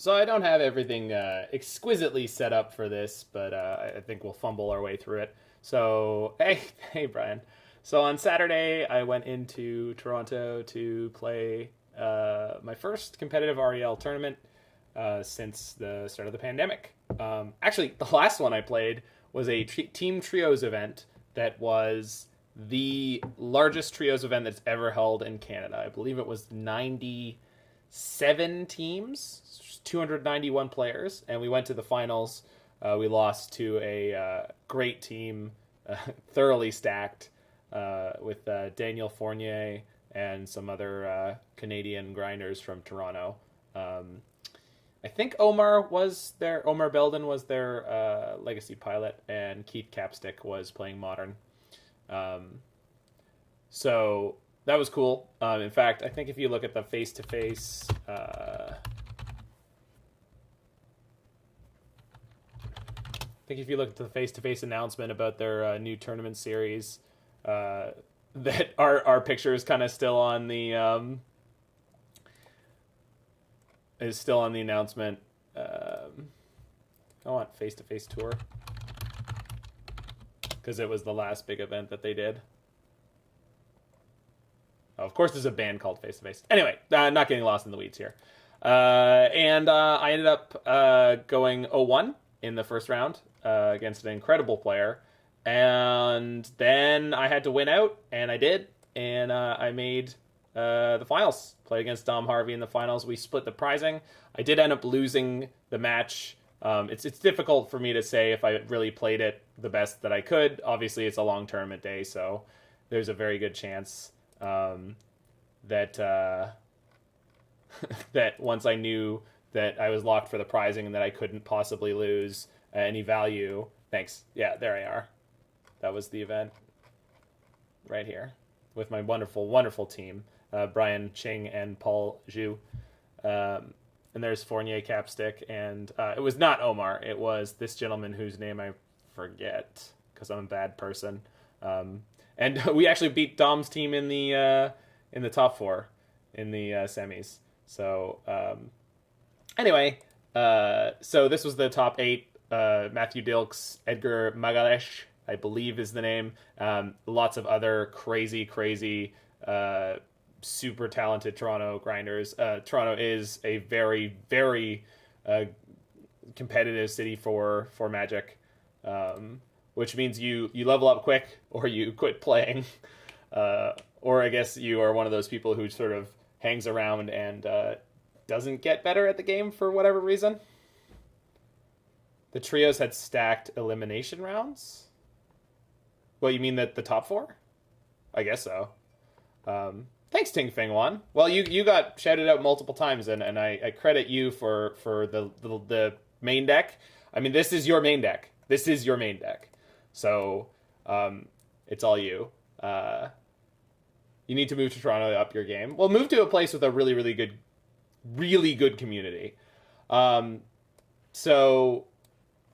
So I don't have everything exquisitely set up for this, but I think we'll fumble our way through it. So hey, Brian. So on Saturday, I went into Toronto to play my first competitive REL tournament since the start of the pandemic. Actually, the last one I played was a team trios event that was the largest trios event that's ever held in Canada. I believe it was 97 teams, 291 players, and we went to the finals. We lost to a great team, thoroughly stacked, with Daniel Fournier and some other Canadian grinders from Toronto. I think Omar Belden was their legacy pilot, and Keith Capstick was playing modern. So that was cool. In fact, I think if you look at the face-to-face, announcement about their new tournament series, that our picture is kind of still on the is still on the announcement. I want face-to-face tour because it was the last big event that they did. Oh, of course, there's a band called Face to Face. Anyway, not getting lost in the weeds here. And I ended up going 0-1 in the first round against an incredible player. And then I had to win out, and I did. And I made the finals. Played against Dom Harvey in the finals. We split the prizing. I did end up losing the match. It's difficult for me to say if I really played it the best that I could. Obviously, it's a long tournament day, so there's a very good chance that that once I knew that I was locked for the prizing and that I couldn't possibly lose any value. Thanks. Yeah, there I are. That was the event right here with my wonderful, wonderful team, Brian Ching and Paul Zhu. And there's Fournier Capstick, and it was not Omar. It was this gentleman whose name I forget because I'm a bad person. And we actually beat Dom's team in the top four in the semis. So anyway, so this was the top 8. Matthew Dilks, Edgar Magalesh, I believe is the name. Lots of other crazy, super talented Toronto grinders. Toronto is a very, very competitive city for Magic. Which means you level up quick or you quit playing. Or I guess you are one of those people who sort of hangs around and doesn't get better at the game for whatever reason. The trios had stacked elimination rounds? Well, you mean that the top 4? I guess so. Thanks, Ting Feng Wan. Well, you got shouted out multiple times, and I credit you for the main deck. I mean, this is your main deck. So, it's all you. You need to move to Toronto to up your game. Well, move to a place with a really, really good community. So,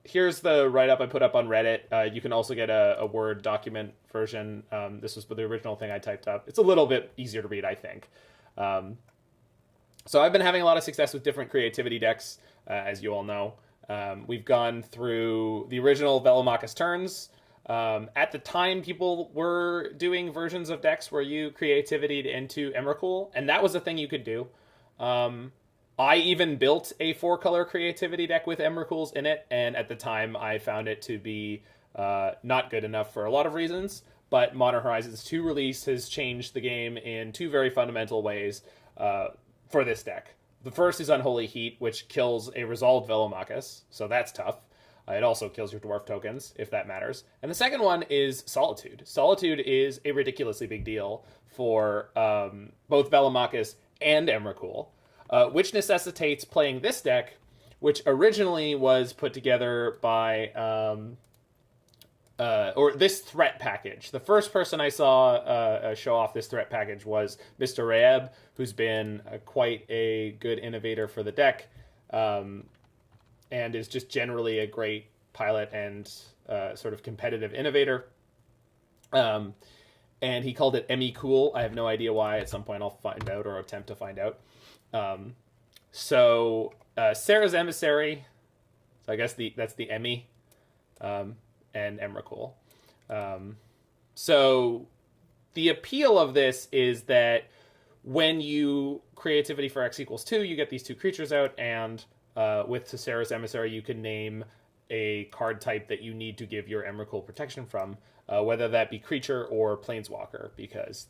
here's the write-up I put up on Reddit. You can also get a Word document version. This was the original thing I typed up. It's a little bit easier to read, I think. So I've been having a lot of success with different creativity decks, as you all know. We've gone through the original Velomachus turns. At the time, people were doing versions of decks where you creativitied into Emrakul, and that was a thing you could do. I even built a 4-color creativity deck with Emrakuls in it, and at the time, I found it to be not good enough for a lot of reasons, but Modern Horizons 2 release has changed the game in 2 very fundamental ways for this deck. The first is Unholy Heat, which kills a resolved Velomachus, so that's tough. It also kills your dwarf tokens, if that matters. And the second one is Solitude. Solitude is a ridiculously big deal for both Velomachus and Emrakul, which necessitates playing this deck, which originally was put together by, or this threat package. The first person I saw show off this threat package was Mr. Raeb, who's been quite a good innovator for the deck, and is just generally a great pilot and sort of competitive innovator. And he called it Emmy Cool. I have no idea why. At some point I'll find out or attempt to find out. So Sarah's Emissary. So I guess that's the Emmy, and Emrakul. So the appeal of this is that when you creativity for X equals 2, you get these 2 creatures out, and with Sarah's Emissary, you can name a card type that you need to give your Emrakul protection from, whether that be creature or planeswalker, because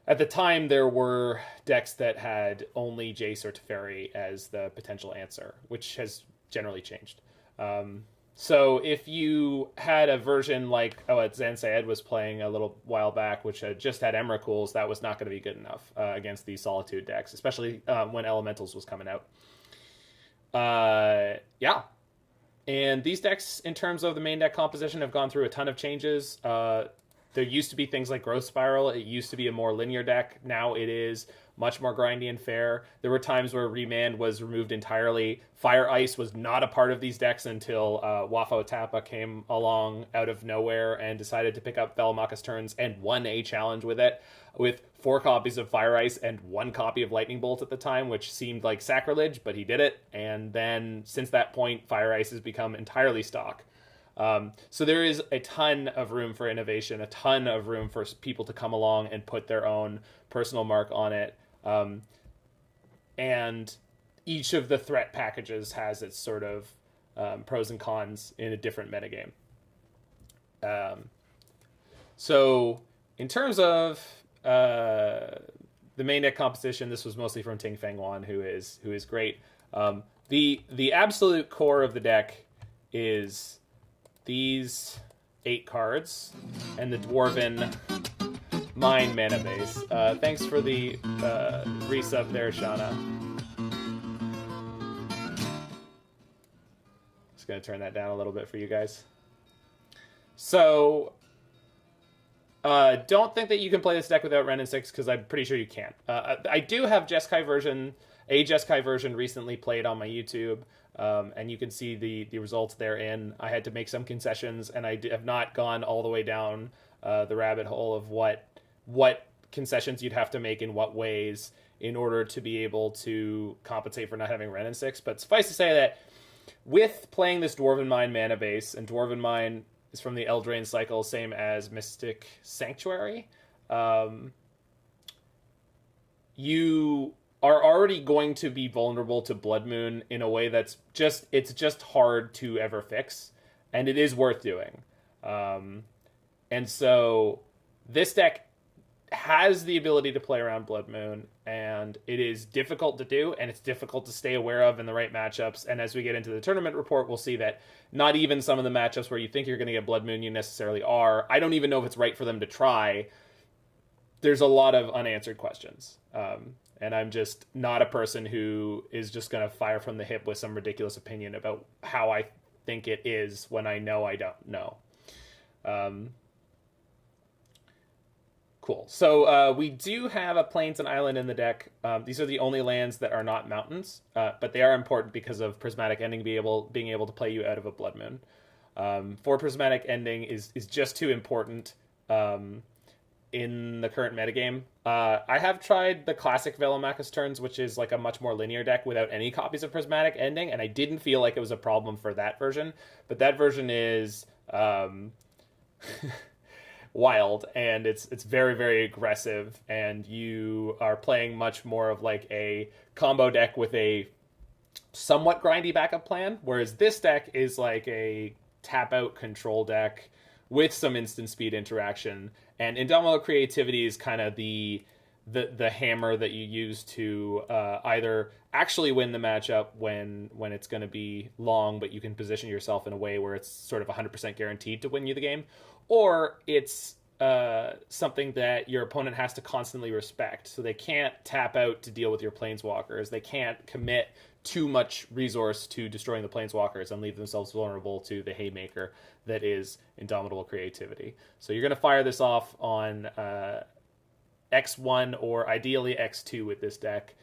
at the time there were decks that had only Jace or Teferi as the potential answer, which has generally changed. So if you had a version like what Zan Syed was playing a little while back, which had just had Emrakuls, that was not going to be good enough against these Solitude decks, especially when Elementals was coming out. Yeah. And these decks, in terms of the main deck composition, have gone through a ton of changes. There used to be things like Growth Spiral. It used to be a more linear deck. Now it is much more grindy and fair. There were times where Remand was removed entirely. Fire Ice was not a part of these decks until Wafo Tapa came along out of nowhere and decided to pick up Velomachus Turns and won a challenge with it, with 4 copies of Fire Ice and 1 copy of Lightning Bolt at the time, which seemed like sacrilege, but he did it. And then since that point, Fire Ice has become entirely stock. So there is a ton of room for innovation, a ton of room for people to come along and put their own personal mark on it. And each of the threat packages has its sort of pros and cons in a different metagame. So in terms of the main deck composition, this was mostly from Ting Feng Wan, who is great. The absolute core of the deck is these 8 cards and the Dwarven Mine mana base. Thanks for the resub there, Shauna. Just gonna turn that down a little bit for you guys. So don't think that you can play this deck without Ren and 6, because I'm pretty sure you can't. I do have Jeskai version recently played on my YouTube. And you can see the results therein. I had to make some concessions, and I have not gone all the way down the rabbit hole of what concessions you'd have to make in what ways in order to be able to compensate for not having Ren and 6. But suffice to say that with playing this Dwarven Mine mana base, and Dwarven Mine is from the Eldraine cycle, same as Mystic Sanctuary, you are already going to be vulnerable to Blood Moon in a way that's just hard to ever fix, and it is worth doing. And so this deck has the ability to play around Blood Moon, and it is difficult to do, and it's difficult to stay aware of in the right matchups. And as we get into the tournament report, we'll see that not even some of the matchups where you think you're going to get Blood Moon, you necessarily are. I don't even know if it's right for them to try. There's a lot of unanswered questions. And I'm just not a person who is just going to fire from the hip with some ridiculous opinion about how I think it is when I know I don't know. Cool. So we do have a Plains and Island in the deck. These are the only lands that are not mountains, but they are important because of Prismatic Ending being able to play you out of a Blood Moon. For Prismatic Ending is just too important in the current metagame. I have tried the classic Velomachus Turns, which is like a much more linear deck without any copies of Prismatic Ending, and I didn't feel like it was a problem for that version. But that version is wild, and it's very, very aggressive, and you are playing much more of like a combo deck with a somewhat grindy backup plan, whereas this deck is like a tap-out control deck with some instant speed interaction. And Indomitable Creativity is kind of the hammer that you use to either actually win the matchup when it's going to be long, but you can position yourself in a way where it's sort of 100% guaranteed to win you the game, or it's something that your opponent has to constantly respect. So they can't tap out to deal with your Planeswalkers. They can't commit too much resource to destroying the Planeswalkers and leave themselves vulnerable to the haymaker that is Indomitable Creativity. So you're going to fire this off on X1 or ideally X2 with this deck,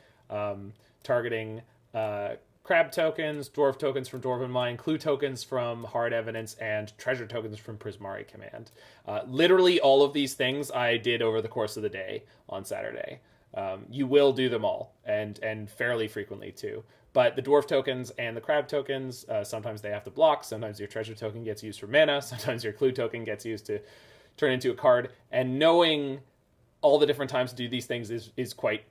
targeting Crab tokens, Dwarf tokens from Dwarven Mine, Clue tokens from Hard Evidence, and Treasure tokens from Prismari Command. Literally all of these things I did over the course of the day on Saturday. You will do them all, and fairly frequently too. But the dwarf tokens and the crab tokens, sometimes they have to block. Sometimes your treasure token gets used for mana. Sometimes your clue token gets used to turn into a card. And knowing all the different times to do these things is quite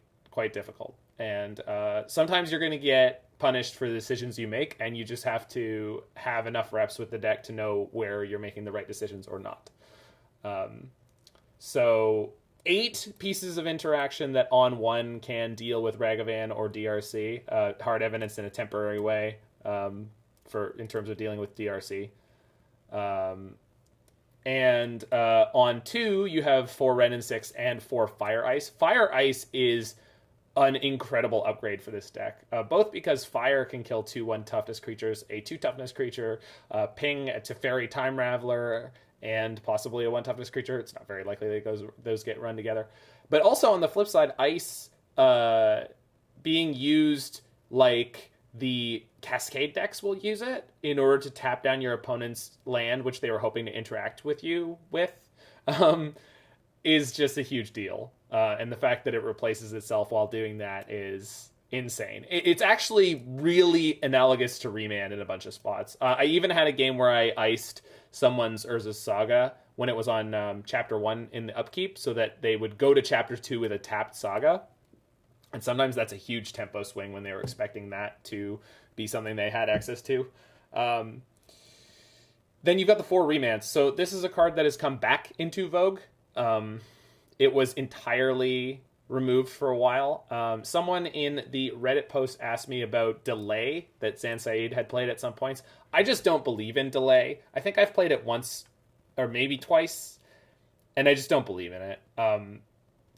difficult. And sometimes you're going to get punished for the decisions you make, and you just have to have enough reps with the deck to know where you're making the right decisions or not. So 8 pieces of interaction that on one can deal with Ragavan or DRC, hard evidence in a temporary way, in terms of dealing with DRC. And on 2, you have 4 Ren and 6 and 4 Fire Ice. Fire Ice is an incredible upgrade for this deck, both because Fire can kill 2/1 toughness creatures, a 2 toughness creature, ping a Teferi Time Raveler, and possibly a 1 toughness creature. It's not very likely that those get run together. But also on the flip side, Ice being used like the Cascade decks will use it in order to tap down your opponent's land, which they were hoping to interact with you with, is just a huge deal. And the fact that it replaces itself while doing that is insane. It's actually really analogous to Remand in a bunch of spots. I even had a game where I iced someone's Urza's Saga when it was on Chapter 1 in the upkeep, so that they would go to Chapter 2 with a tapped Saga. And sometimes that's a huge tempo swing when they were expecting that to be something they had access to. Then you've got the 4 Remands. So this is a card that has come back into vogue. It was entirely removed for a while. Someone in the Reddit post asked me about Delay that Zansaid had played at some points. I just don't believe in Delay. I think I've played it once or maybe twice, and I just don't believe in it.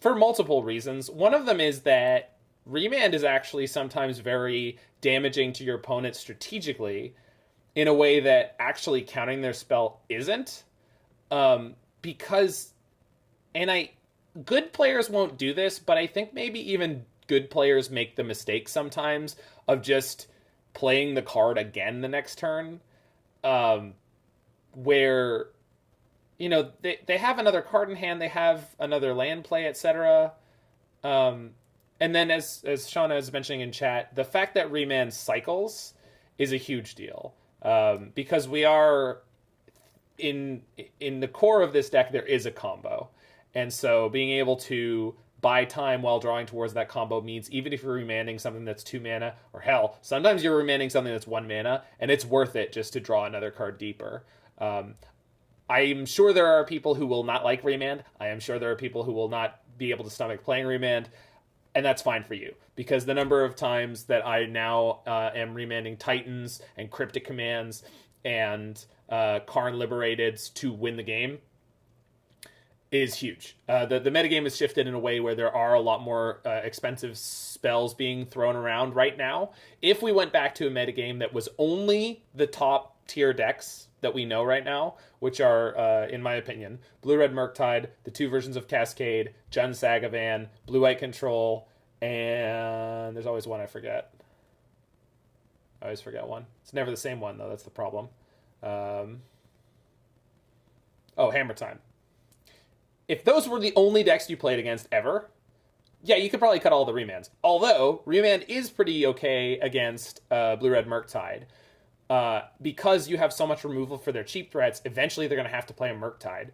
For multiple reasons. One of them is that Remand is actually sometimes very damaging to your opponent strategically in a way that actually countering their spell isn't. Because, good players won't do this, but I think maybe even good players make the mistake sometimes of just playing the card again the next turn, where, they have another card in hand, they have another land play, etc. And then as Shauna is mentioning in chat, the fact that Remand cycles is a huge deal, because we are in the core of this deck, there is a combo. And so being able to buy time while drawing towards that combo means even if you're remanding something that's 2 mana, or hell, sometimes you're remanding something that's 1 mana, and it's worth it just to draw another card deeper. I'm sure there are people who will not like Remand. I am sure there are people who will not be able to stomach playing Remand, and that's fine for you. Because the number of times that I now am remanding Titans and Cryptic Commands and Karn Liberateds to win the game is huge. The metagame has shifted in a way where there are a lot more expensive spells being thrown around right now. If we went back to a metagame that was only the top tier decks that we know right now, which are, in my opinion, Blue-Red Murktide, the 2 versions of Cascade, Jund Sagavan, Blue-White Control, and there's always one I forget. I always forget one. It's never the same one, though. That's the problem. Hammer Time. If those were the only decks you played against ever, yeah, you could probably cut all the Remands. Although, Remand is pretty okay against Blue-Red Murktide. Because you have so much removal for their cheap threats, eventually they're going to have to play a Murktide.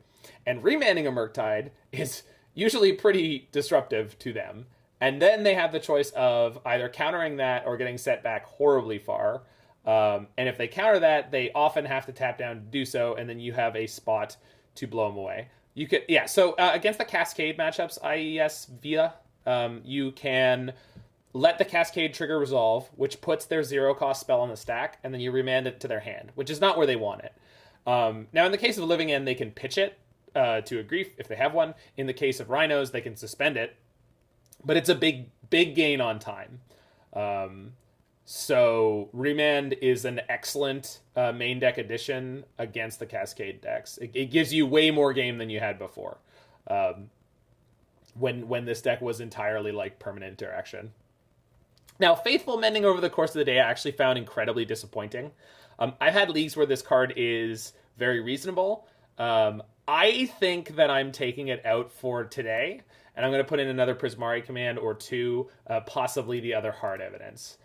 And remanding a Murktide is usually pretty disruptive to them. And then they have the choice of either countering that or getting set back horribly far. And if they counter that, they often have to tap down to do so, and then you have a spot to blow them away. You could, so against the Cascade matchups, IES Via, you can let the Cascade trigger resolve, which puts their 0-cost spell on the stack, and then you remand it to their hand, which is not where they want it. Now, in the case of Living End, they can pitch it to a Grief if they have one. In the case of Rhinos, they can suspend it, but it's a big gain on time. So Remand is an excellent main deck addition against the Cascade decks. It gives you way more game than you had before, when this deck was entirely like permanent interaction. Now, Faithful Mending over the course of the day I actually found incredibly disappointing. I've had leagues where this card is very reasonable. I think that I'm taking it out for today, and I'm going to put in another Prismari command or two, possibly the other hard evidence.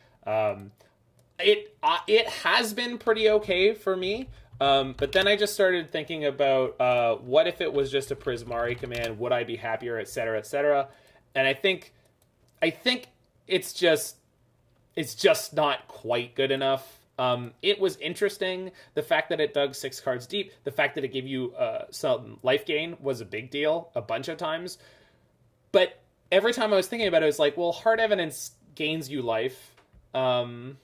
It has been pretty okay for me. But then I just started thinking about what if it was just a Prismari command? Would I be happier, et cetera, et cetera? And I think it's just not quite good enough. It was interesting. The fact that it dug 6 cards deep, the fact that it gave you some life gain was a big deal a bunch of times. But every time I was thinking about it, it's like, well, hard evidence gains you life. And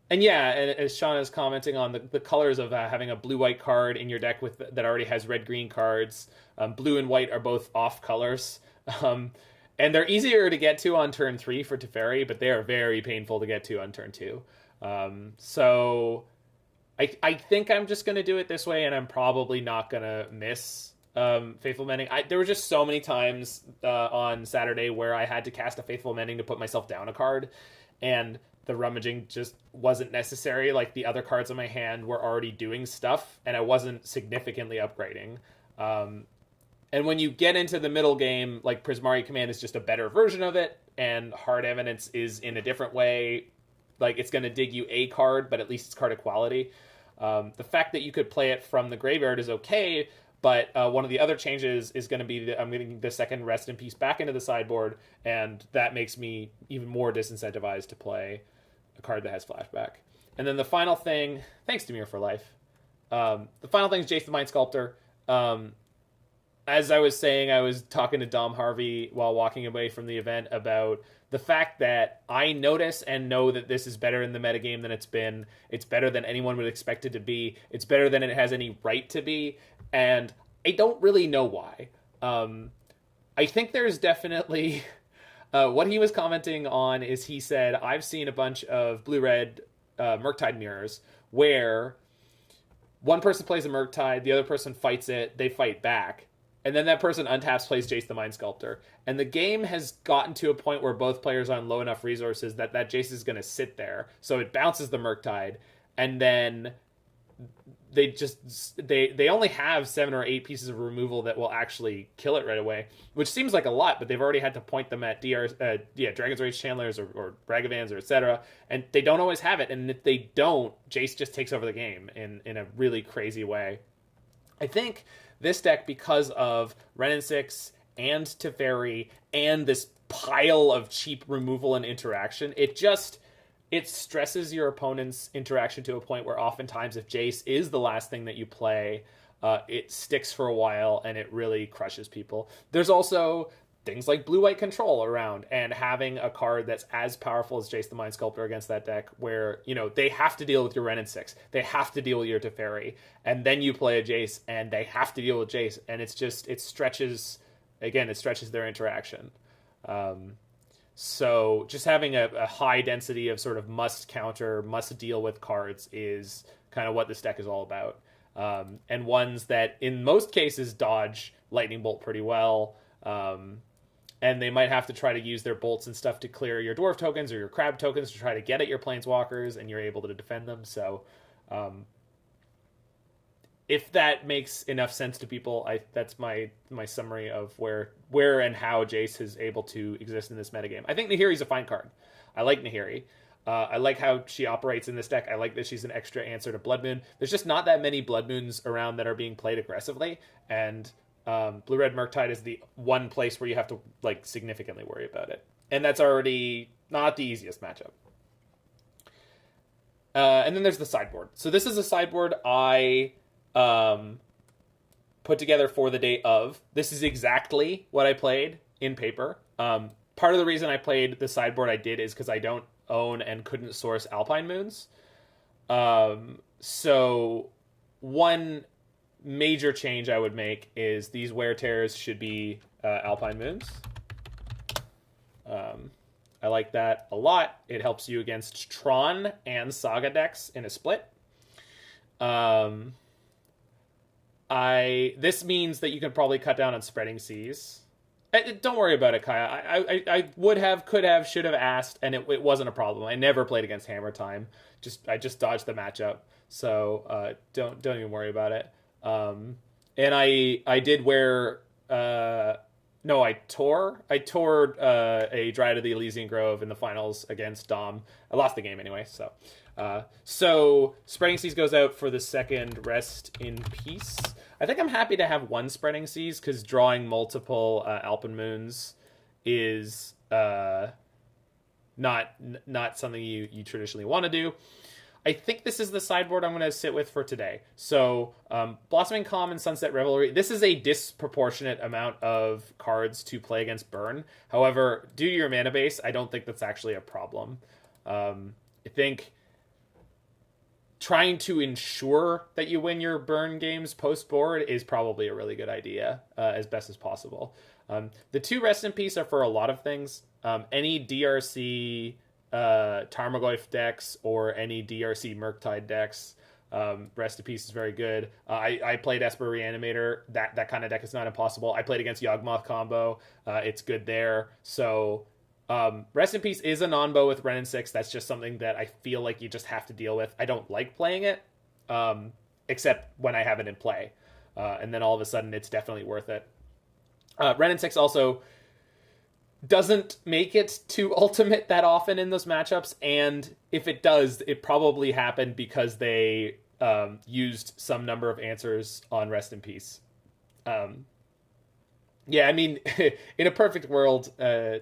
yeah, as Sean is commenting on the colors of having a blue-white card in your deck that already has red-green cards. Blue and white are both off colors. And they're easier to get to on turn 3 for Teferi, but they are very painful to get to on turn 2. So I think I'm just going to do it this way, and I'm probably not going to miss Faithful Mending. There were just so many times on Saturday where I had to cast a Faithful Mending to put myself down a card, and the rummaging just wasn't necessary. Like, the other cards in my hand were already doing stuff, and I wasn't significantly upgrading. And when you get into the middle game, like, Prismari Command is just a better version of it, and Hard Evidence is in a different way. Like, it's going to dig you a card, but at least it's card equality. The fact that you could play it from the graveyard is okay, but one of the other changes is going to be I'm getting the second Rest in Peace back into the sideboard, and that makes me even more disincentivized to play a card that has flashback. And then the final thing, thanks to Mirror for Life, the final thing is Jace the Mind Sculptor. As I was saying, I was talking to Dom Harvey while walking away from the event about the fact that I notice and know that this is better in the metagame than it's been. It's better than anyone would expect it to be. It's better than it has any right to be. And I don't really know why. I think there's definitely... what he was commenting on is he said, I've seen a bunch of blue-red Murktide mirrors where one person plays a Murktide, the other person fights it, they fight back, and then that person untaps, plays Jace the Mind Sculptor. And the game has gotten to a point where both players are on low enough resources that Jace is going to sit there. So it bounces the Murktide, and then they only have 7 or 8 pieces of removal that will actually kill it right away, which seems like a lot, but they've already had to point them at Dragon's Rage Chandlers or Bragavans or etc., and they don't always have it. And if they don't, Jace just takes over the game in a really crazy way. I think this deck, because of Ren and 6 and Teferi and this pile of cheap removal and interaction, it stresses your opponent's interaction to a point where oftentimes if Jace is the last thing that you play, it sticks for a while and it really crushes people. There's also things like blue-white control around, and having a card that's as powerful as Jace the Mind Sculptor against that deck where, they have to deal with your Ren and 6. They have to deal with your Teferi. And then you play a Jace and they have to deal with Jace. And it stretches their interaction. So just having a high density of sort of must counter, must deal with cards is kind of what this deck is all about. And ones that in most cases dodge Lightning Bolt pretty well. And they might have to try to use their bolts and stuff to clear your Dwarf tokens or your Crab tokens to try to get at your Planeswalkers, and you're able to defend them. So if that makes enough sense to people, that's my summary of where and how Jace is able to exist in this metagame. I think Nahiri's a fine card. I like Nahiri. I like how she operates in this deck. I like that she's an extra answer to Blood Moon. There's just not that many Blood Moons around that are being played aggressively, and Blue-Red Murktide is the one place where you have to significantly worry about it. And that's already not the easiest matchup. And then there's the sideboard. So this is a sideboard I put together for the day of. This is exactly what I played in paper. Part of the reason I played the sideboard I did is because I don't own and couldn't source Alpine Moons. So one major change I would make is these Wear Tears should be Alpine Moons. I like that a lot. It helps you against Tron and Saga decks in a split. This means that you can probably cut down on Spreading Seas. Don't worry about it, Kaya. I would have, could have, should have asked, and it wasn't a problem. I never played against Hammer Time. I just dodged the matchup, so don't even worry about it. And I did wear No, I tore a Dryad of the Elysian Grove in the finals against Dom. I lost the game anyway, so Spreading Seas goes out for the second. Rest in peace. I think I'm happy to have one Spreading Seas because drawing multiple Alpen Moons is not something you traditionally want to do. I think this is the sideboard I'm going to sit with for today. So, Blossoming Calm and Sunset Revelry. This is a disproportionate amount of cards to play against Burn. However, due to your mana base, I don't think that's actually a problem. I think trying to ensure that you win your Burn games post-board is probably a really good idea, as best as possible. The two Rest in Peace are for a lot of things. Any DRC... Tarmogoyf decks or any DRC Murktide decks. Rest in Peace is very good. I played Esper Reanimator. That kind of deck is not impossible. I played against Yawgmoth combo. It's good there. So Rest in Peace is a non-bow with Ren and 6. That's just something that I feel like you just have to deal with. I don't like playing it, except when I have it in play. And then all of a sudden it's definitely worth it. Ren and 6 also doesn't make it to ultimate that often in those matchups, and if it does, it probably happened because they used some number of answers on Rest in Peace. Yeah, I mean, in a perfect world,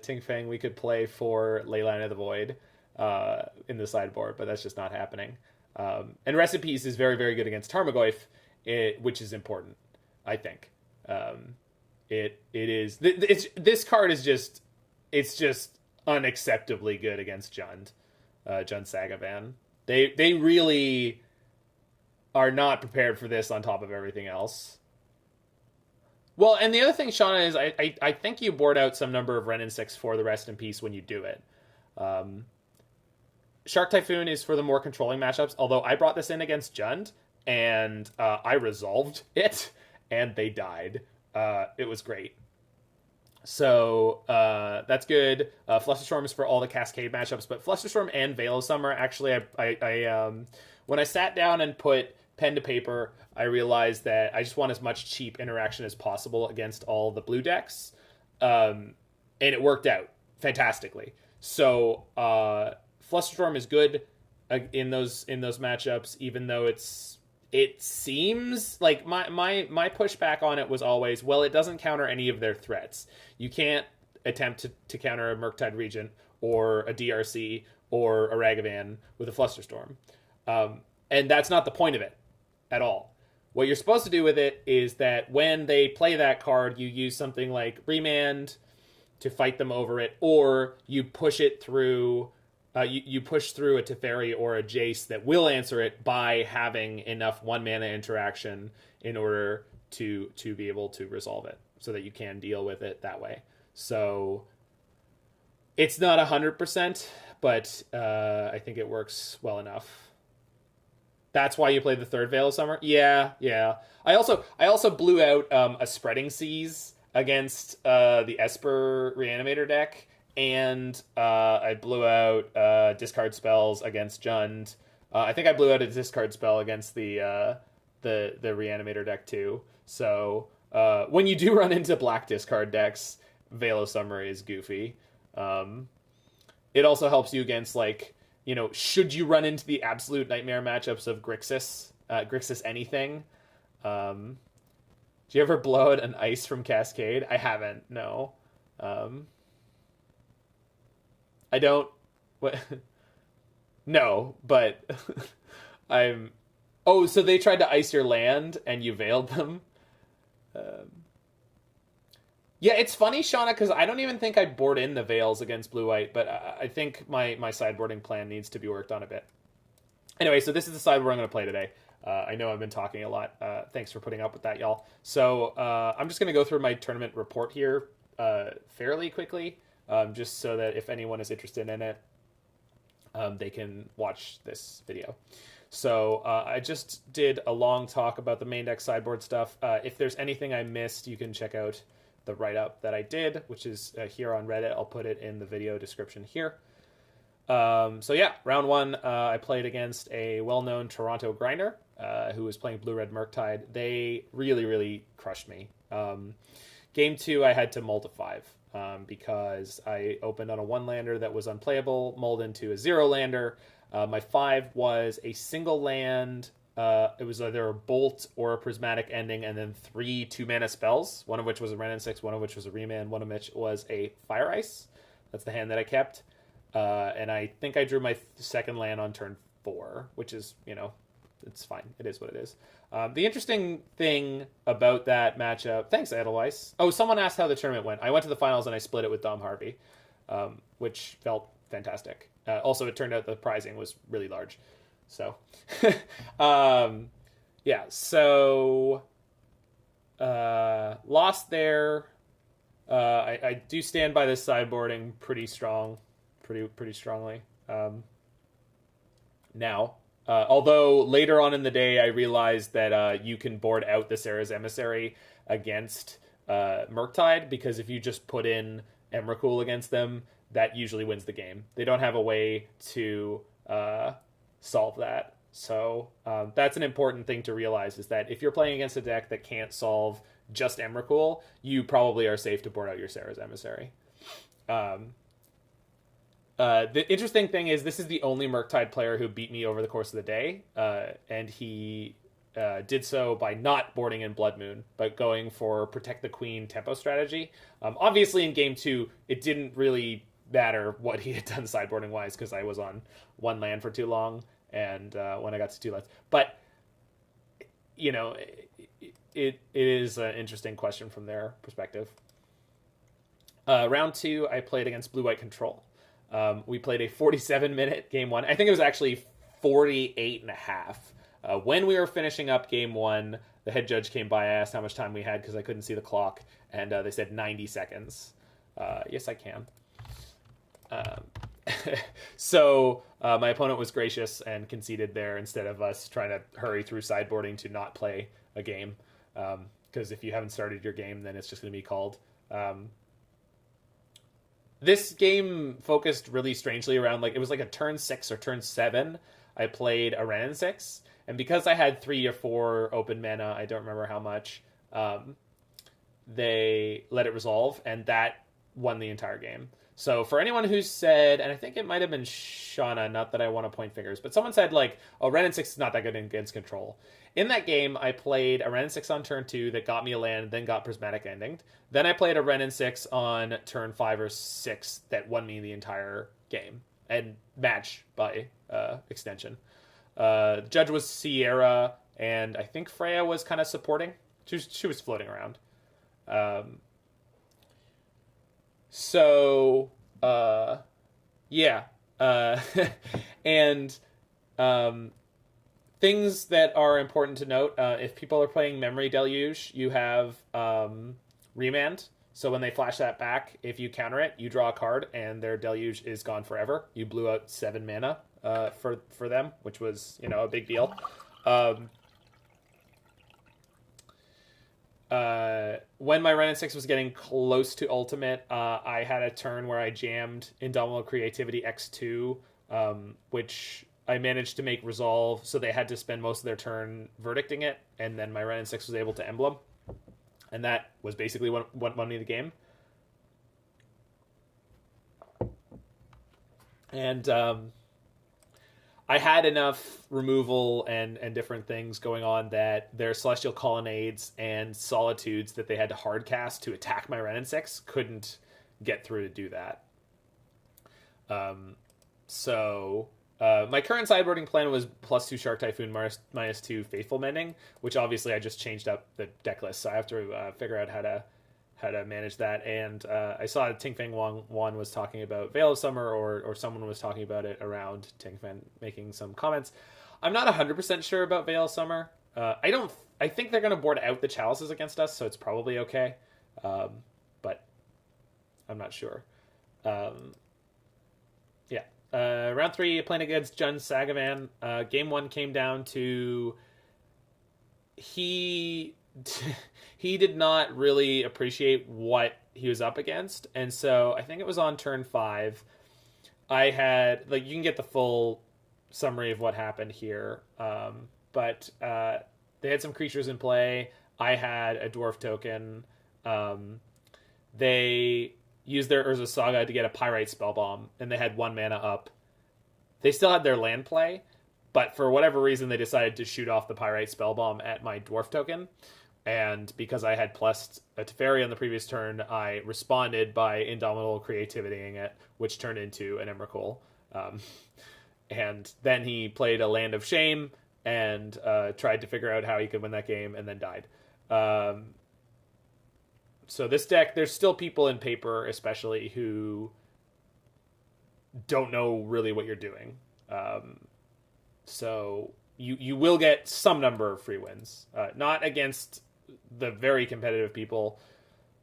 Ting Fang, we could play for Leyline of the Void in the sideboard, but that's just not happening. And Rest in Peace is very, very good against Tarmogoyf, which is important, I think. It is... This card is just... It's just unacceptably good against Jund Sagavan. They really are not prepared for this on top of everything else. Well, and the other thing, Shauna, is I think you board out some number of Ren and 6 for the Rest in Peace when you do it. Shark Typhoon is for the more controlling matchups, although I brought this in against Jund, and I resolved it, and they died. It was great. So that's good. Flusterstorm is for all the Cascade matchups, but Flusterstorm and Veil of Summer, actually, I when I sat down and put pen to paper, I realized that I just want as much cheap interaction as possible against all the blue decks, and it worked out fantastically. So Flusterstorm is good in those matchups, even though it seems like my pushback on it was always, well, it doesn't counter any of their threats. You can't attempt to counter a Murktide Regent or a DRC or a Ragavan with a Flusterstorm. And that's not the point of it at all. What you're supposed to do with it is that when they play that card, you use something like Remand to fight them over it, or you push it through... You push through a Teferi or a Jace that will answer it by having enough 1-mana interaction in order to be able to resolve it, so that you can deal with it that way. So it's not 100%, but I think it works well enough. That's why you play the third Veil of Summer? Yeah. I also blew out a Spreading Seas against the Esper Reanimator deck, and I blew out discard spells against Jund. I think I blew out a discard spell against the Reanimator deck too. So when you do run into black discard decks, Veil of Summer is goofy. It also helps you against, like, you know, should you run into the absolute nightmare matchups of Grixis anything. Do you ever blow out an ice from Cascade? I haven't, no. I don't... What? No, but I'm... Oh, so they tried to ice your land and you veiled them? Yeah, it's funny, Shauna, because I don't even think I board in the Veils against Blue-White, but I think my sideboarding plan needs to be worked on a bit. Anyway, so this is the sideboard I'm going to play today. I know I've been talking a lot. Thanks for putting up with that, y'all. So I'm just going to go through my tournament report here fairly quickly, just so that if anyone is interested in it, they can watch this video. So I just did a long talk about the main deck sideboard stuff. If there's anything I missed, you can check out the write-up that I did, which is here on Reddit. I'll put it in the video description here. So yeah, round one, I played against a well-known Toronto grinder who was playing Blue-Red Murktide. They really, really crushed me. Game 2, I had to mull to 5 because I opened on a 1-lander that was unplayable, mulled into a 0-lander. My 5 was a single land. It was either a bolt or a prismatic ending, and then 3 2-mana spells, one of which was a Wrenn and 6, one of which was a Remand, one of which was a Fire Ice. That's the hand that I kept. And I think I drew my second land on turn 4, which is, it's fine. It is what it is. The interesting thing about that matchup... Thanks, Edelweiss. Oh, someone asked how the tournament went. I went to the finals and I split it with Dom Harvey, which felt fantastic. Also, it turned out the prizing was really large. So, yeah. So, lost there. I do stand by this sideboarding pretty strongly. Now, although later on in the day, I realized that you can board out the Sarah's Emissary against Murktide, because if you just put in Emrakul against them, that usually wins the game. They don't have a way to solve that. So that's an important thing to realize, is that if you're playing against a deck that can't solve just Emrakul, you probably are safe to board out your Sarah's Emissary. The interesting thing is, this is the only Murktide player who beat me over the course of the day, and he did so by not boarding in Blood Moon, but going for Protect the Queen tempo strategy. Obviously, in Game 2, it didn't really matter what he had done sideboarding-wise, because I was on 1 land for too long, and when I got to 2 lands. But, it is an interesting question from their perspective. Round 2, I played against Blue-White Control. We played a 47-minute Game 1. I think it was actually 48 and a half. When we were finishing up Game 1, the head judge came by. I asked how much time we had because I couldn't see the clock, and they said 90 seconds. Yes, I can. So my opponent was gracious and conceded there, instead of us trying to hurry through sideboarding to not play a game. Because if you haven't started your game, then it's just going to be called. This game focused really strangely around, it was like a turn 6 or turn 7. I played a Wrenn and 6, and because I had 3 or 4 open mana, I don't remember how much, they let it resolve, and that won the entire game. So for anyone who said, and I think it might have been Shauna, not that I want to point fingers, but someone said, Wrenn and 6 is not that good against control. In that game, I played a Wrenn and 6 on turn 2 that got me a land, then got Prismatic Ending. Then I played a Wrenn and 6 on turn 5 or 6 that won me the entire game, and match by extension. The judge was Sierra, and I think Freya was kind of supporting. She was floating around. So, yeah. And things that are important to note, if people are playing Memory Deluge, you have Remand. So when they flash that back, if you counter it, you draw a card, and their Deluge is gone forever. You blew out 7 mana for them, which was, a big deal. When my Wrenn and 6 was getting close to ultimate, I had a turn where I jammed Indomitable Creativity X2, which I managed to make resolve, so they had to spend most of their turn verdicting it, and then my Wrenn and 6 was able to emblem. And that was basically what won me the game. And I had enough removal and different things going on that their Celestial Colonnades and Solitudes that they had to hardcast to attack my Wrenn and 6 couldn't get through to do that. So my current sideboarding plan was +2 Shark Typhoon, -2 Faithful Mending, which obviously I just changed up the deck list, so I have to figure out how to manage that. And I saw Tingfang Wan was talking about Veil of Summer, or someone was talking about it around Tingfang, making some comments. I'm not 100% sure about Veil of Summer. I think they're going to board out the Chalices against us, so it's probably okay. But I'm not sure. Yeah. Round 3, playing against Jun Sagavan. Game 1 came down to he did not really appreciate what he was up against, and so I think it was on turn 5. I had, you can get the full summary of what happened here, but they had some creatures in play. I had a dwarf token, they used their Urza Saga to get a Pyrite Spellbomb, and they had 1 mana up. They still had their land play, but for whatever reason, they decided to shoot off the Pyrite Spellbomb at my Dwarf token. And because I had plussed a Teferi on the previous turn, I responded by Indomitable Creativitying it, which turned into an Emrakul. And then he played a Land of Shame and tried to figure out how he could win that game, and then died. So this deck, there's still people in paper, especially, who don't know really what you're doing. So you will get some number of free wins. Not against the very competitive people,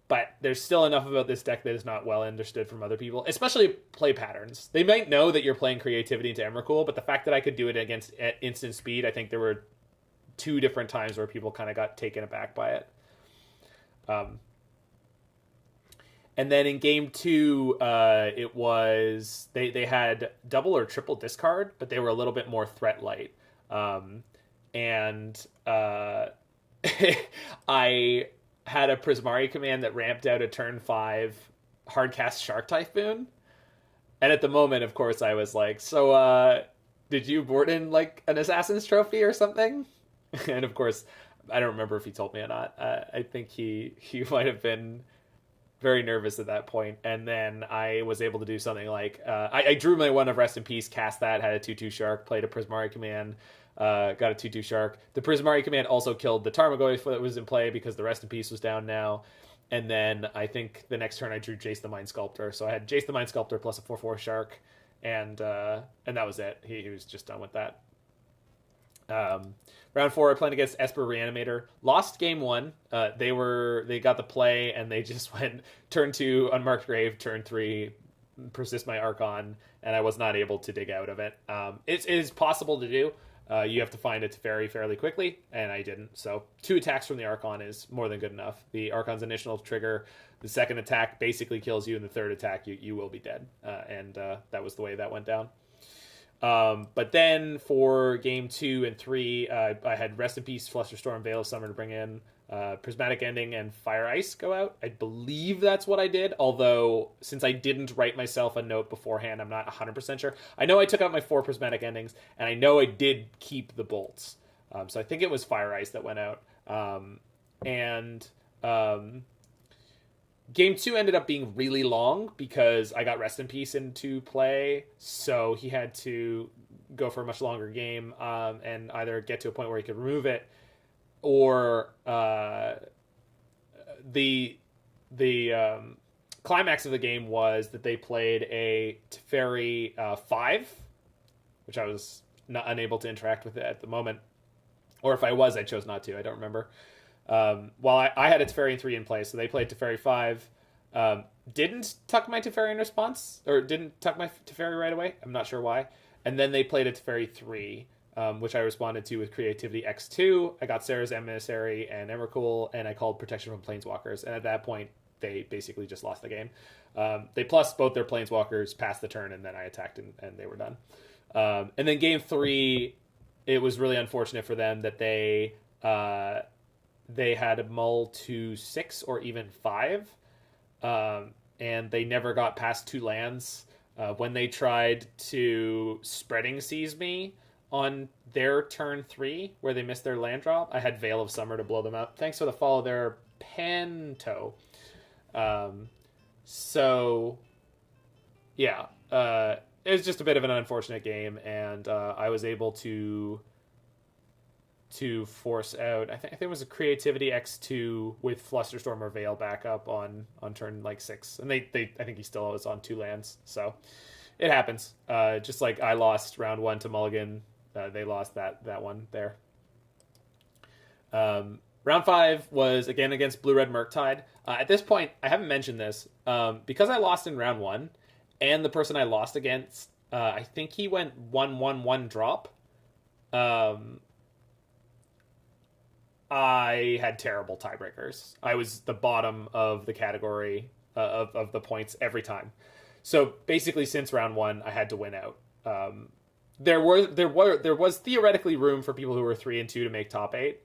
but there's still enough about this deck that is not well understood from other people, especially play patterns. They might know that you're playing creativity into Emrakul, but the fact that I could do it against at instant speed, I think there were 2 different times where people kind of got taken aback by it. And then in game 2, it was they had double or triple discard, but they were a little bit more threat light. I had a Prismari command that ramped out a turn 5 hardcast Shark Typhoon. And at the moment, of course, I was like, so did you board in like an Assassin's Trophy or something? And of course, I don't remember if he told me or not. I think he might have been very nervous at that point. And then I was able to do something like, I drew my 1 of Rest in Peace, cast that, had a 2/2 Shark, played a Prismari command, got a 2/2 Shark. The Prismari command also killed the Tarmogoyf that was in play because the Rest in Peace was down now. And then I think the next turn I drew Jace the Mind Sculptor. So I had Jace the Mind Sculptor plus a 4/4 Shark, and that was it. He was just done with that. Round 4, I played against Esper Reanimator. Lost game 1. They got the play, and they just went turn 2, Unmarked Grave, turn 3, Persist my Archon, and I was not able to dig out of it. It is possible to do. You have to find a Teferi fairly quickly, and I didn't. So 2 attacks from the Archon is more than good enough. The Archon's initial trigger, the second attack basically kills you, and the third attack you will be dead. And that was the way that went down. But then for game 2 and 3, I had Rest in Peace, Flusterstorm, Veil of Summer to bring in. Prismatic Ending and Fire Ice go out. I believe that's what I did, although since I didn't write myself a note beforehand, I'm not 100% sure. I know I took out my 4 Prismatic Endings, and I know I did keep the bolts. So I think it was Fire Ice that went out. Game 2 ended up being really long because I got Rest in Peace into play, so he had to go for a much longer game and either get to a point where he could remove it, or the climax of the game was that they played a Teferi 5, which I was not unable to interact with it at the moment, or if I was, I chose not to. I don't remember. While I had a Teferi 3 in play, so they played Teferi 5. Didn't tuck my Teferi in response, or didn't tuck my Teferi right away. I'm not sure why. And then they played a Teferi 3, which I responded to with Creativity X2. I got Sarah's Emissary and Emrakul, and I called Protection from Planeswalkers. And at that point, they basically just lost the game. They plussed both their Planeswalkers past the turn, and then I attacked, and they were done. And then game 3, it was really unfortunate for them that they had a mull to 6 or even 5, and they never got past 2 lands. When they tried to Spreading Seize me on their turn 3, where they missed their land drop, I had Veil of Summer to blow them up. Thanks for the follow there, Panto. So, yeah, it was just a bit of an unfortunate game, and I was able to force out, I think it was a Creativity X2 with Flusterstorm or Veil backup on turn 6, and I think he still was on 2 lands, so it happens. Just like I lost round 1 to Mulligan, they lost that one there. Round 5 was again against Blue Red Murktide. At this point, I haven't mentioned this, because I lost in round 1, and the person I lost against, I think he went 1/1/1 drop. I had terrible tiebreakers. I was the bottom of the category of the points every time. So basically, since round 1, I had to win out. There was theoretically room for people who were 3 and 2 to make top 8.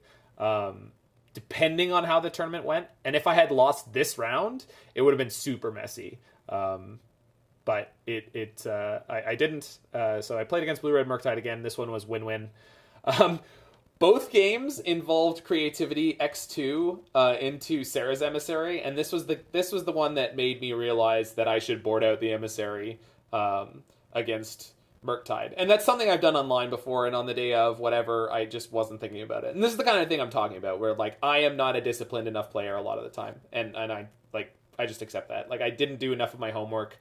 depending on how the tournament went. And if I had lost this round, it would have been super messy. But I didn't. So I played against Blue Red Murktide again. This one was win-win. Both games involved creativity X2 into Sarah's emissary, and this was the one that made me realize that I should board out the emissary against Murktide. And that's something I've done online before, and on the day of whatever, I just wasn't thinking about it. And this is the kind of thing I'm talking about, where like I am not a disciplined enough player a lot of the time, and I just accept that. Like I didn't do enough of my homework,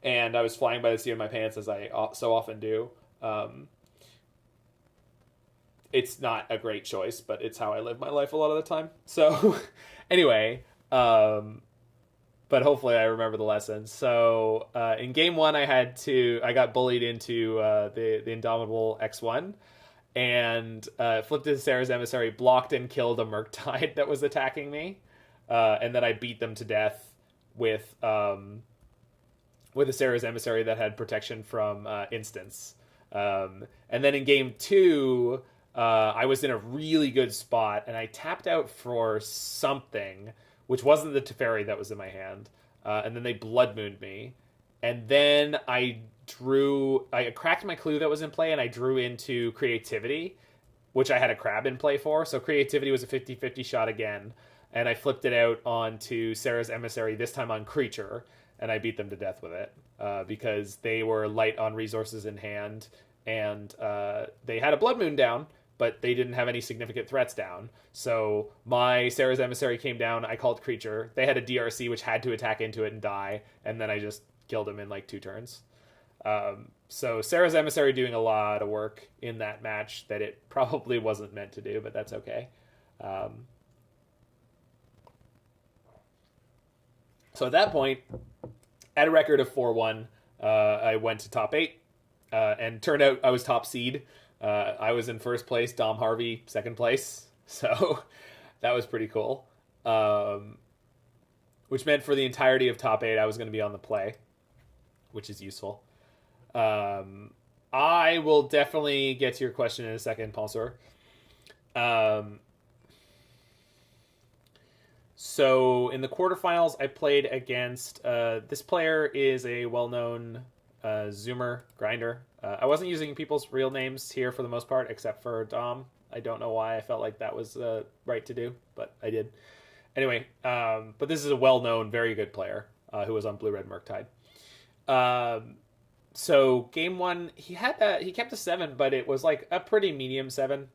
and I was flying by the seat of my pants as I so often do. It's not a great choice, but it's how I live my life a lot of the time. So anyway, but hopefully I remember the lesson. So in game one, I got bullied into the Indomitable X1 and flipped to Sarah's emissary, blocked and killed a Murktide that was attacking me. And then I beat them to death with a Sarah's emissary that had protection from instants. And then in game two, I was in a really good spot, and I tapped out for something, which wasn't the Teferi that was in my hand. And then they Blood Mooned me. And then I cracked my clue that was in play, and I drew into Creativity, which I had a crab in play for. So Creativity was a 50-50 shot again. And I flipped it out onto Sarah's emissary, this time on Creature, and I beat them to death with it. Because they were light on resources in hand, and they had a Blood Moon down, but they didn't have any significant threats down. So my Sarah's emissary came down, I called Creature. They had a DRC which had to attack into it and die, and then I just killed him in like 2 turns. So Sarah's emissary doing a lot of work in that match that it probably wasn't meant to do, but that's okay. So at that point, at a record of 4-1, I went to top 8, and turned out I was top seed. I was in first place, Dom Harvey second place, so that was pretty cool. Which meant for the entirety of top 8, I was going to be on the play, which is useful. I will definitely get to your question in a second, Ponsor. So in the quarterfinals, I played against this player is a well-known Zoomer grinder. I wasn't using people's real names here for the most part, except for Dom. I don't know why I felt like that was right to do, but I did. Anyway, but this is a well-known, very good player who was on Blue Red Murktide. So game one, he kept a 7, but it was like a pretty medium 7.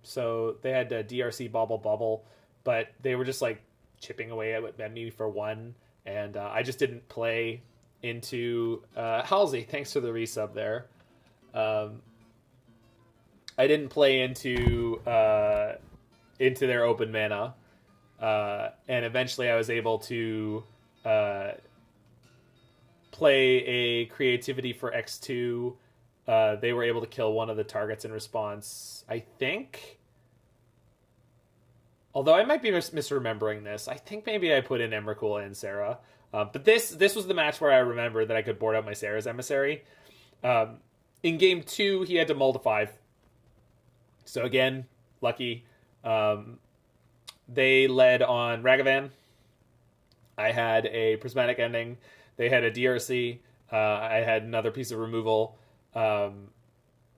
So they had a DRC bobble, but they were just like chipping away at me for 1, and I just didn't play into Halsey. Thanks for the resub there. I didn't play into their open mana, and eventually I was able to play a creativity for X2. They were able to kill one of the targets in response, I think. Although I might be misremembering this. I think maybe I put in Emrakul and Sarah. But this was the match where I remembered that I could board out my Sarah's emissary. In game 2, he had to mull to 5. So again, lucky. They led on Ragavan. I had a Prismatic Ending. They had a DRC. I had another piece of removal.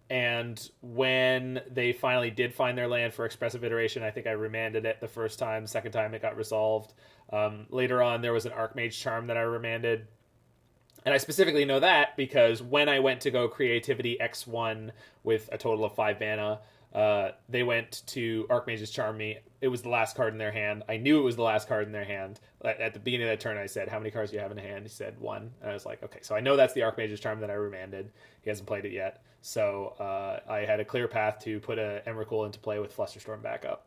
And when they finally did find their land for Expressive Iteration, I think I remanded it the first time. The second time it got resolved. Later on, there was an Archmage Charm that I remanded. And I specifically know that because when I went to go Creativity X1 with a total of 5 mana, they went to Archmage's Charm me. It was the last card in their hand. I knew it was the last card in their hand. At the beginning of that turn, I said, "How many cards do you have in hand?" He said, 1. And I was like, okay, so I know that's the Archmage's Charm that I remanded. He hasn't played it yet. So I had a clear path to put a Emrakul into play with Flusterstorm backup.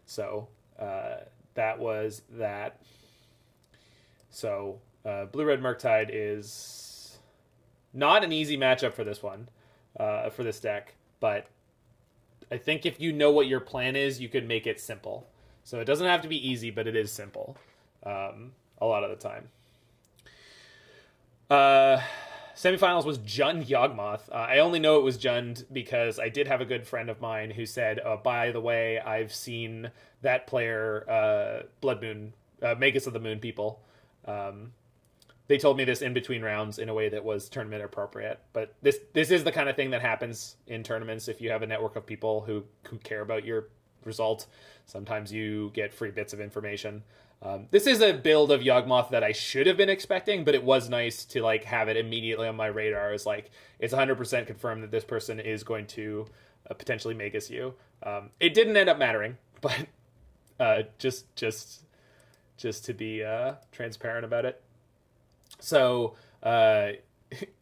So that was that. So Blue Red Murktide is not an easy matchup for this one, for this deck, but I think if you know what your plan is, you could make it simple. So it doesn't have to be easy, but it is simple a lot of the time. Semifinals was Jund Yawgmoth. I only know it was Jund because I did have a good friend of mine who said, by the way, I've seen that player, Blood Moon, Magus of the Moon people. They told me this in between rounds in a way that was tournament appropriate. But this is the kind of thing that happens in tournaments if you have a network of people who care about your result. Sometimes you get free bits of information. This is a build of Yawgmoth that I should have been expecting, but it was nice to like have it immediately on my radar as like it's 100% confirmed that this person is going to potentially Magus you. It didn't end up mattering, but just to be transparent about it. So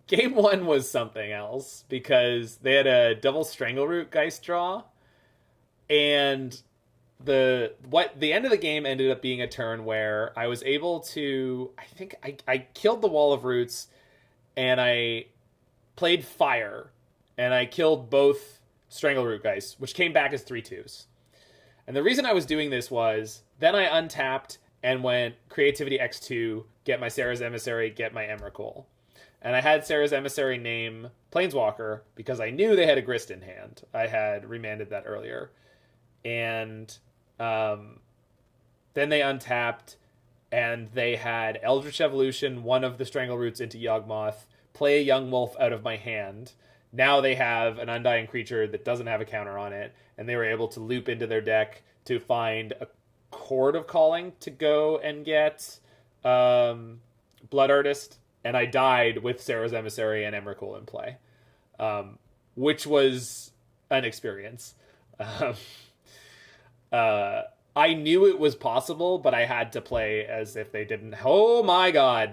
game one was something else because they had a double Strangleroot Geist draw, and the end of the game ended up being a turn where I was able to, I think I killed the Wall of Roots and I played Fire and I killed both Strangleroot Geists, which came back as 3/2s. And the reason I was doing this was then I untapped and went Creativity X2, get my Sarah's Emissary, get my Emrakul. And I had Sarah's Emissary name Planeswalker because I knew they had a Grist in hand. I had remanded that earlier. And then they untapped, and they had Eldritch Evolution, one of the Strangleroots into Yawgmoth, play a Young Wolf out of my hand. Now they have an Undying creature that doesn't have a counter on it, and they were able to loop into their deck to find a Chord of Calling to go and get Blood Artist, and I died with Sarah's Emissary and Emrakul in play, which was an experience. I knew it was possible, but I had to play as if they didn't. Oh my god.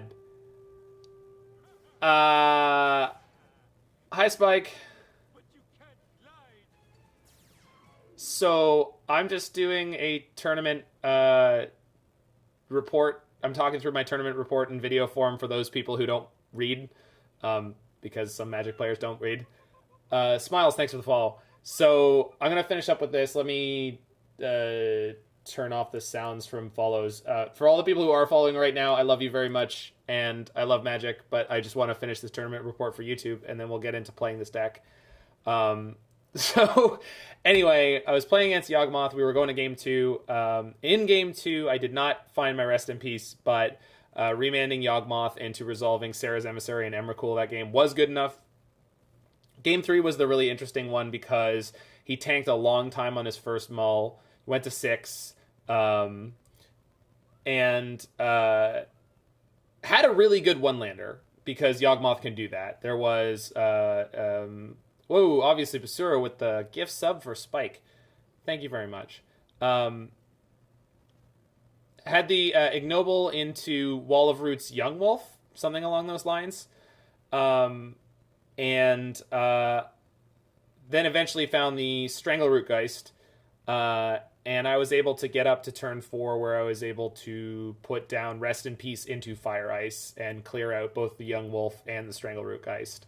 Hi, Spike. So, I'm just doing a tournament report. I'm talking through my tournament report in video form for those people who don't read, because some Magic players don't read. Smiles, thanks for the follow. So, I'm going to finish up with this. Let me turn off the sounds from follows. For all the people who are following right now, I love you very much, and I love Magic, but I just want to finish this tournament report for YouTube, and then we'll get into playing this deck. So, anyway, I was playing against Yawgmoth. We were going to Game 2. In Game 2, I did not find my Rest in Peace, but remanding Yawgmoth into resolving Sarah's Emissary and Emrakul that game was good enough. Game 3 was the really interesting one because he tanked a long time on his first mull, went to 6, and had a really good one-lander because Yawgmoth can do that. There was... whoa, obviously Basura with the gift sub for Spike. Thank you very much. Had the Ignoble into Wall of Roots Young Wolf, something along those lines. And then eventually found the Strangleroot Geist. And I was able to get up to turn 4 where I was able to put down Rest in Peace into Fire Ice and clear out both the Young Wolf and the Strangleroot Geist.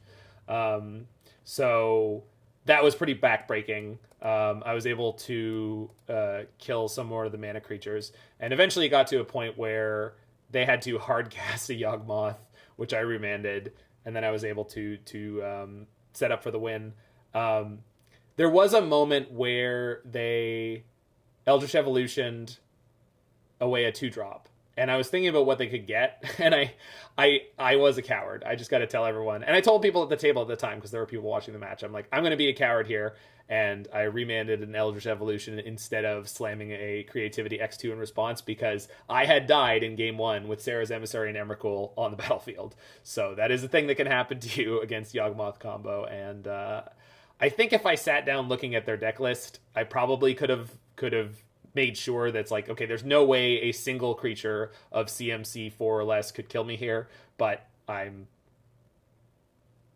So that was pretty backbreaking. I was able to kill some more of the mana creatures, and eventually got to a point where they had to hard cast a Yawgmoth, which I remanded, and then I was able to set up for the win. There was a moment where they Eldritch Evolutioned away a 2-drop. And I was thinking about what they could get, and I was a coward. I just got to tell everyone. And I told people at the table at the time, because there were people watching the match, I'm like, I'm going to be a coward here. And I remanded an Eldritch Evolution instead of slamming a Creativity X2 in response, because I had died in Game 1 with Sarah's Emissary and Emrakul on the battlefield. So that is a thing that can happen to you against Yawgmoth combo. And I think if I sat down looking at their deck list, I probably could have made sure that's like, okay, there's no way a single creature of CMC 4 or less could kill me here, but I'm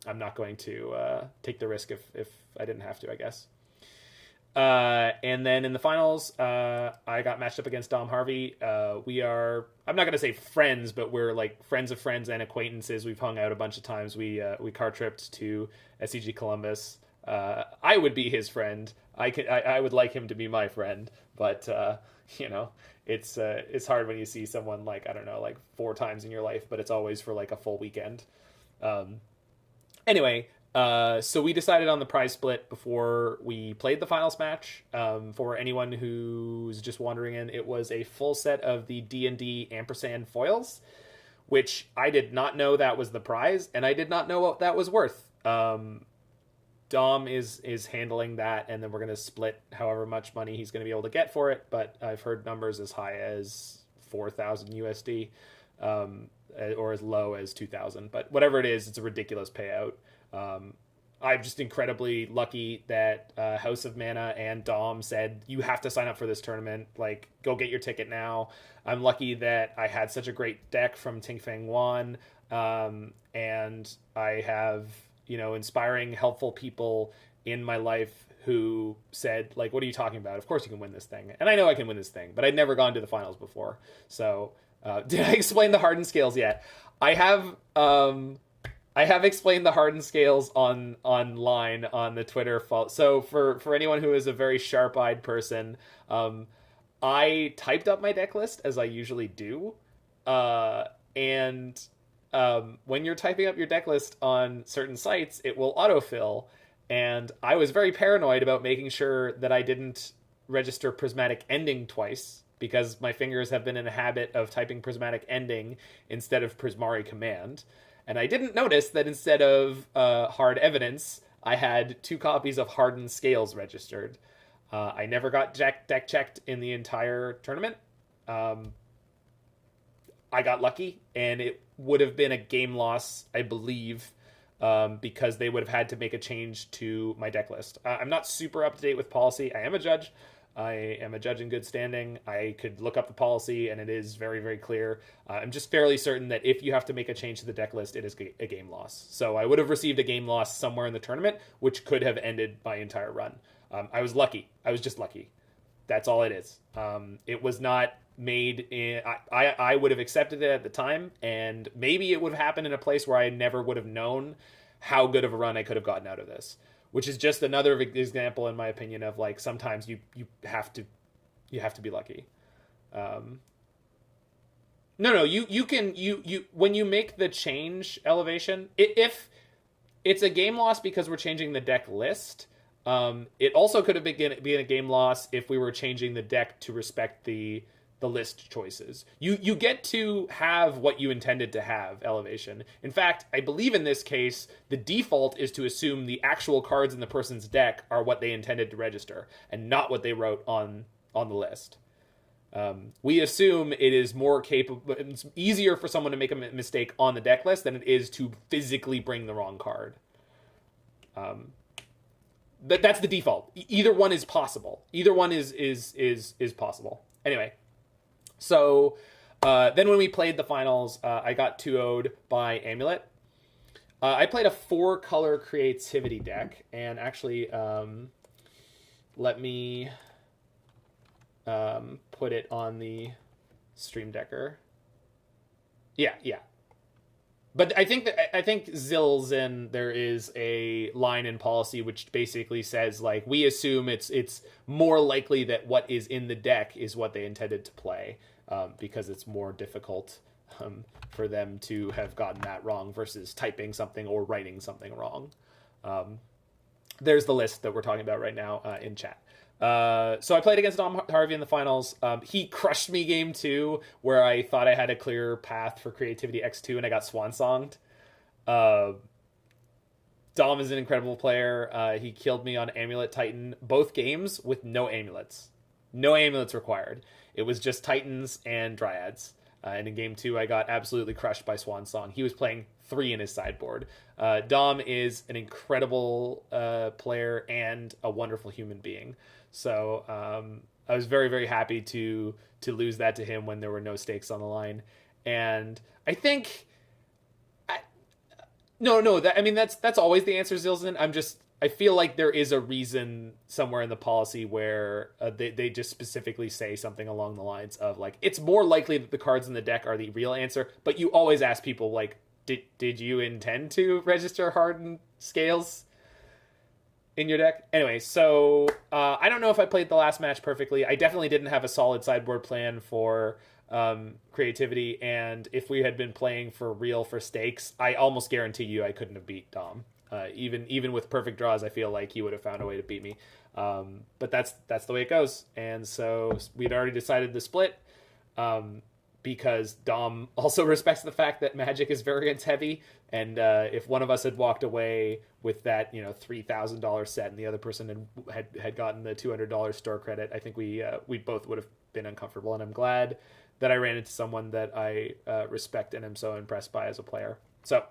not going to take the risk if I didn't have to, I guess. And then in the finals, I got matched up against Dom Harvey. We are, I'm not going to say friends, but we're like friends of friends and acquaintances. We've hung out a bunch of times. We car tripped to SCG Columbus. I would be his friend. I would like him to be my friend, but you know, it's hard when you see someone like, I don't know, like 4 times in your life, but it's always for like a full weekend. Anyway, so we decided on the prize split before we played the finals match. For anyone who's just wandering in, it was a full set of the D&D ampersand foils, which I did not know that was the prize, and I did not know what that was worth. Dom is handling that, and then we're going to split however much money he's going to be able to get for it, but I've heard numbers as high as 4,000 USD, or as low as 2,000. But whatever it is, it's a ridiculous payout. I'm just incredibly lucky that House of Mana and Dom said, you have to sign up for this tournament. Like, go get your ticket now. I'm lucky that I had such a great deck from Ting Feng Wan, and I have, inspiring, helpful people in my life who said, like, what are you talking about? Of course you can win this thing. And I know I can win this thing, but I'd never gone to the finals before. So, did I explain the hardened scales yet? I have explained the hardened scales online on the Twitter. So for anyone who is a very sharp-eyed person, I typed up my deck list as I usually do, and when you're typing up your deck list on certain sites, it will autofill. And I was very paranoid about making sure that I didn't register Prismatic Ending twice, because my fingers have been in a habit of typing Prismatic Ending instead of Prismari Command. And I didn't notice that instead of Hard Evidence, I had 2 copies of Hardened Scales registered. I never got deck checked in the entire tournament. I got lucky, and it would have been a game loss, I believe, because they would have had to make a change to my deck list. I'm not super up to date with policy. I am a judge. I am a judge in good standing. I could look up the policy, and it is very, very clear. I'm just fairly certain that if you have to make a change to the deck list, it is a game loss. So I would have received a game loss somewhere in the tournament, which could have ended my entire run. I was lucky. I was just lucky. That's all it is. It was not made in... I would have accepted it at the time, and maybe it would have happened in a place where I never would have known how good of a run I could have gotten out of this. Which is just another example, in my opinion, of like sometimes you have to be lucky. You can when you make the change, Elevation, if it's a game loss because we're changing the deck list, it also could have been a game loss if we were changing the deck to respect the list choices. You get to have what you intended to have, Elevation. In fact, I believe in this case, the default is to assume the actual cards in the person's deck are what they intended to register, and not what they wrote on the list. We assume it is more capable, it's easier for someone to make a mistake on the deck list than it is to physically bring the wrong card. That's the default. Either one is possible. Either one is possible. Anyway. So then when we played the finals, I got 2-0'd by Amulet. I played a 4-color creativity deck, and actually let me put it on the Stream Decker. Yeah. But I think Zilzin, there is a line in policy which basically says, like, we assume it's more likely that what is in the deck is what they intended to play, because it's more difficult for them to have gotten that wrong versus typing something or writing something wrong. There's the list that we're talking about right now in chat. So I played against Dom Harvey in the finals. He crushed me game 2, where I thought I had a clear path for Creativity X2, and I got swan-songed. Dom is an incredible player. He killed me on Amulet Titan both games with no amulets. No amulets required. It was just Titans and Dryads. And in game 2, I got absolutely crushed by Swan Song. He was playing 3 in his sideboard. Dom is an incredible player and a wonderful human being. So I was very, very happy to lose that to him when there were no stakes on the line. And I think... that's always the answer, Zilzin. I feel like there is a reason somewhere in the policy where they just specifically say something along the lines of, like, it's more likely that the cards in the deck are the real answer, but you always ask people, like, did you intend to register Hardened Scales in your deck? Anyway, so I don't know if I played the last match perfectly. I definitely didn't have a solid sideboard plan for Creativity, and if we had been playing for real for stakes, I almost guarantee you I couldn't have beat Dom. Even with perfect draws, I feel like he would have found a way to beat me. But that's the way it goes. And so we'd already decided the split. Because Dom also respects the fact that Magic is variance heavy, and if one of us had walked away with that $3,000 set, and the other person had gotten the $200 store credit, I think we both would have been uncomfortable. And I'm glad that I ran into someone that I respect and am so impressed by as a player. So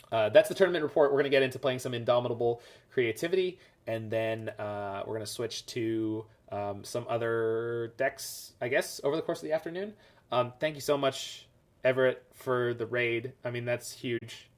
that's the tournament report. We're going to get into playing some Indomitable Creativity, and then we're going to switch to some other decks, I guess, over the course of the afternoon. Thank you so much, Everett, for the raid. I mean, that's huge.